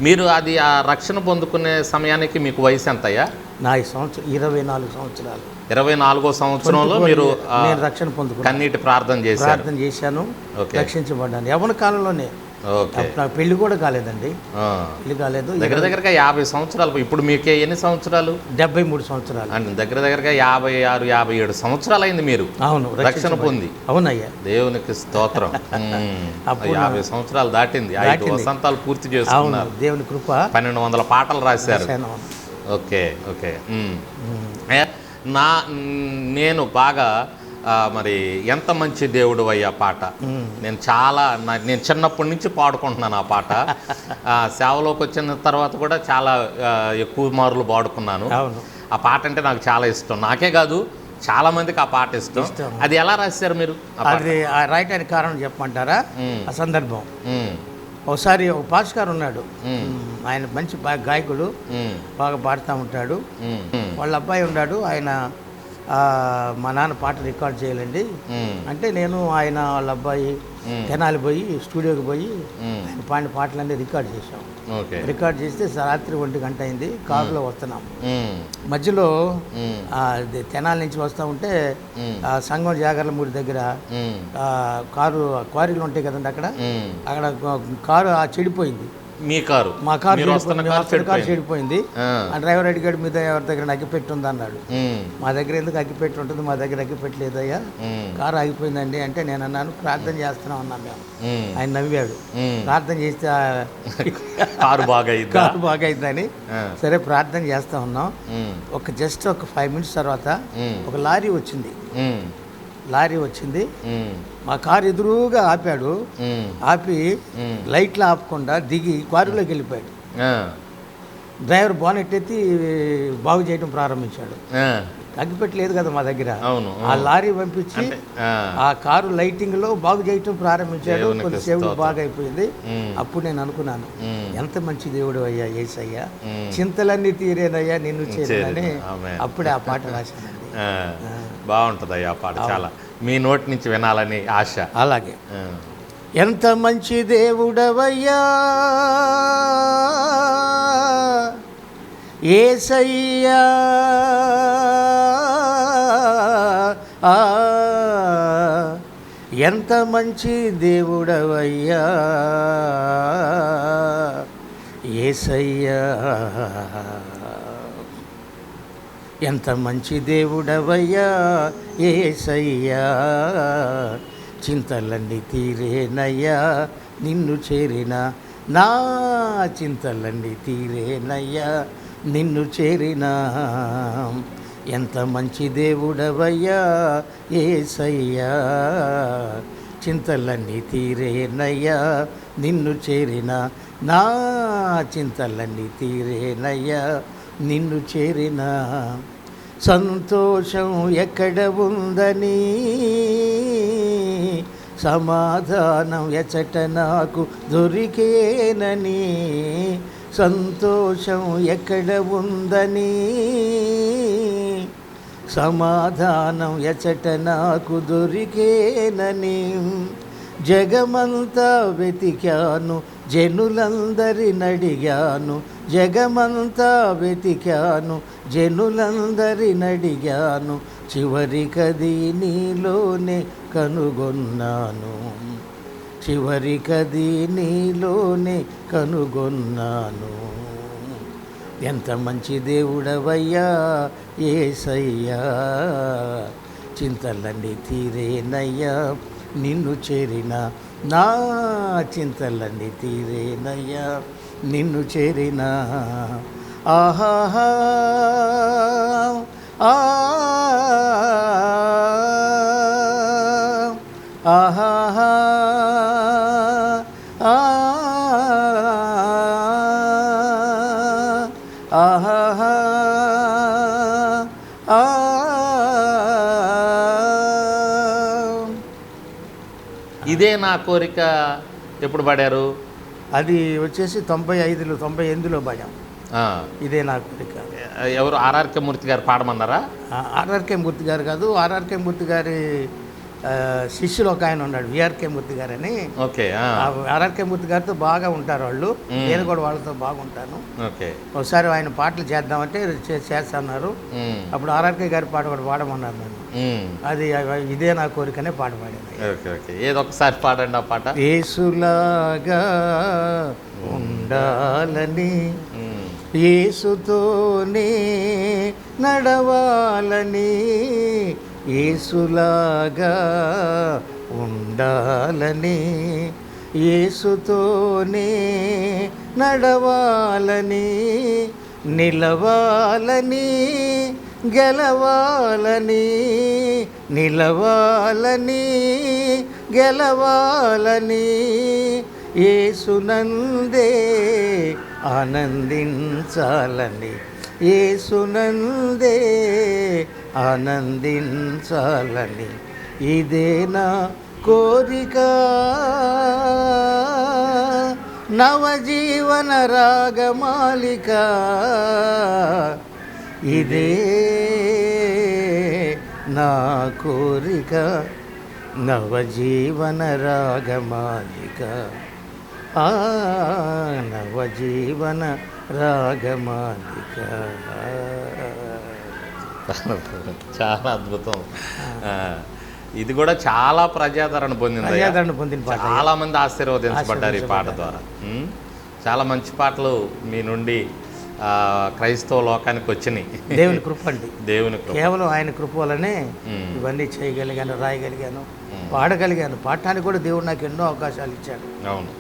మీరు అది ఆ రక్షణ పొందుకునే సమయానికి మీకు వయసు ఎంతయ్యా? నా ఈ సంవత్సరం 24 సంవత్సరాలు. 24వ సంవత్సరంలో మీరు నేను రక్షణ పొందుకున్నాను. కన్నీటి ప్రార్థన చేశాను, రక్షించబడ్డాను. యవ్వన కాలంలోనే. నాకు పెళ్లి కూడా కాలేదండి. పెళ్లి కాలేదు. దగ్గరగా 50 సంవత్సరాలు. ఇప్పుడు మీకే ఎన్ని సంవత్సరాలు? 73 సంవత్సరాలు. అంటే దగ్గరగా 56, 57 సంవత్సరాలు అయింది మీరు. అవును, రక్షణ పొంది. అవునయ్యా, దేవునికి స్తోత్రం. 50 సంవత్సరాలు దాటింది. 5 వసంతాలు పూర్తి చేసుకున్నారు. దేవుని కృప. 1200 పాటలు రాశారు. ఓకే. నేను బాగా మరి ఎంత మంచి దేవుడు అయ్యా పాట. నేను చిన్నప్పటి నుంచి పాడుకుంటున్నాను ఆ పాట. సేవలోకి వచ్చిన తర్వాత కూడా చాలా ఎక్కువ మార్లు పాడుకున్నాను. ఆ పాట అంటే నాకు చాలా ఇష్టం. నాకే కాదు, చాలా మందికి ఆ పాట ఇష్టం. అది ఎలా రాశారు మీరు? అది రాయటానికి కారణం చెప్పమంటారా? ఆ సందర్భం, ఒకసారి ఒక పాస్ గారు ఉన్నాడు. ఆయన మంచి గాయకుడు, బాగా పాడుతూ ఉంటాడు. వాళ్ళ అబ్బాయి ఉన్నాడు. ఆయన మా నాన్న పాట రికార్డ్ చేయాలండి అంటే, నేను ఆయన వాళ్ళ అబ్బాయి తెనాలి పోయి స్టూడియోకి పోయి ఆయన పాడిన పాటలన్నీ రికార్డ్ చేసాం. రికార్డ్ చేస్తే రాత్రి 1 గంట అయింది. కారులో వస్తున్నాం. మధ్యలో తెనాలి నుంచి వస్తూ ఉంటే సంగం జాగర్లమూడి దగ్గర క్వారీలు ఉంటాయి కదండి, అక్కడ కారు చెడిపోయింది. మా కారు చెడిపోయింది. ఆ డ్రైవర్ అడిగాడు, మీద ఎవరి దగ్గర అగ్గిపెట్టి ఉంది అన్నాడు. మా దగ్గర ఎందుకు అగ్గిపెట్టి ఉంటుంది? మా దగ్గర అగ్గిపెట్టి లేదయ్యా, కారు ఆగిపోయిందండి అంటే నేను అన్నాను, ప్రార్థన చేస్తున్నాం అన్నాం మేము. ఆయన నవ్వాడు. ప్రార్థన చేస్తే కారు బాగా అయిందని. సరే ప్రార్థన చేస్తా ఉన్నాం. జస్ట్ ఒక 5 మినిట్స్ తర్వాత ఒక లారీ వచ్చింది. మా కారు ఎదురుగా ఆపాడు. ఆపి లైట్లు ఆపకుండా దిగి క్వారీలోకి వెళ్ళిపోయాడు. డ్రైవర్ బానెట్ ఎత్తి బాగు చేయడం ప్రారంభించాడు. తగ్గిపెట్టలేదు కదా మా దగ్గర. ఆ లారీ పంపించి ఆ కారు లైటింగ్ లో బాగు చేయటం ప్రారంభించాడు. కొద్దిసేపు బాగా అయిపోయింది. అప్పుడు నేను అనుకున్నాను, ఎంత మంచి దేవుడు అయ్యా యేసయ్యా, చింతలన్నీ తీరేనయ్యా నిన్ను చేరని. అప్పుడే ఆ పాట రాశానండి. బాగుంటుంది అయ్యా పాట, చాలా మీ నోటి నుంచి వినాలని ఆశ. అలాగే, ఎంత మంచి దేవుడవయ్యా యేసయ్యా, ఎంత మంచి దేవుడవయ్యా యేసయ్యా, ఎంత మంచి దేవుడవయ్యా యేసయ్యా, చింతలన్నీ తీరేనయ్యా నిన్ను చేరిన, నా చింతలన్నీ తీరేనయ్యా నిన్ను చేరిన, ఎంత మంచి దేవుడవయ్యా యేసయ్యా, చింతలన్నీ తీరేనయ్యా నిన్ను చేరిన, నా చింతలన్నీ తీరేనయ్యా నిన్ను చేరిన, సంతోషం ఎక్కడ ఉందని, సమాధానం ఎచట నాకు దొరికేనని, సంతోషం ఎక్కడ ఉందని, సమాధానం ఎచట నాకు దొరికేనని, జగమంతా వెతికాను జనులందరినడిగాను, జగమంతా వెతికాను జనులందరినడిగాను, చివరికది నీలోనే కనుగొన్నాను, చివరికది నీలోనే కనుగొన్నాను, ఎంత మంచి దేవుడవయ్యా యేసయ్యా, చింతలన్నీ తీరేనయ్యా నిన్ను చేరిన, నా చింతలన్నీ తీరేనయ్యా నిన్ను చేరిన, ఆహాహా ఆహాహా ఆహాహా ఇదే నా కోరిక ఎప్పుడు పాడారు? అది వచ్చేసి 95లో 98లో పాడాం. ఇదే నా కోరిక. ఎవరు? ఆర్ఆర్కే మూర్తి గారు పాడమన్నారా? ఆర్ఆర్కే మూర్తి గారు కాదు, ఆర్ఆర్కే మూర్తి గారి శిష్యులు ఒక ఆయన ఉన్నాడు, విఆర్కే మూర్తి గారని. ఓకే. ఆర్ఆర్కే మూర్తి గారితో బాగా ఉంటారు వాళ్ళు, నేను కూడా వాళ్ళతో బాగుంటాను. ఓకే. ఒకసారి ఆయన పాటలు చేద్దామంటే చేస్తున్నారు. అప్పుడు ఆర్ఆర్కే గారి పాట కూడా పాడమన్నారు నన్ను. అది ఇదే నా కోరికనే పాట పాడాను. ఓకే. ఓకే. ఏదో ఒకసారి పాడండి ఆ పాట. యేసులాగా ఉండాలని, యేసుతోనే నడవాలని, యేసులాగా ఉండాలని, యేసుతోనే నడవాలని, నిలవాలని, గెలవాలని, నిలవాలని, గెలవాలని, యేసునందే ఆనందించాలని, యేసునందే ఆనందించాలని, ఇదే నా కోరిక, నవజీవన రాగమాలిక, ఇదే నా కోరిక, నవజీవన రాగమాలిక, నవజీవన రాగమాలిక. చాలా అద్భుతం. ఇది కూడా చాలా ప్రజాదరణ పొందింది. పాట, చాలా మంది ఆశీర్వదించబడ్డారు ఈ పాట ద్వారా. చాలా మంచి పాటలు మీ నుండి క్రైస్తవ లోకానికి వచ్చినాయి. దేవుని కృప అండి, దేవుని కృప. కేవలం ఆయన కృప వల్లనే ఇవన్నీ చేయగలిగాను, రాయగలిగాను, పాడగలిగాను. పాడటానికి కూడా దేవుడు నాకు ఎన్నో అవకాశాలు ఇచ్చాడు. అవును.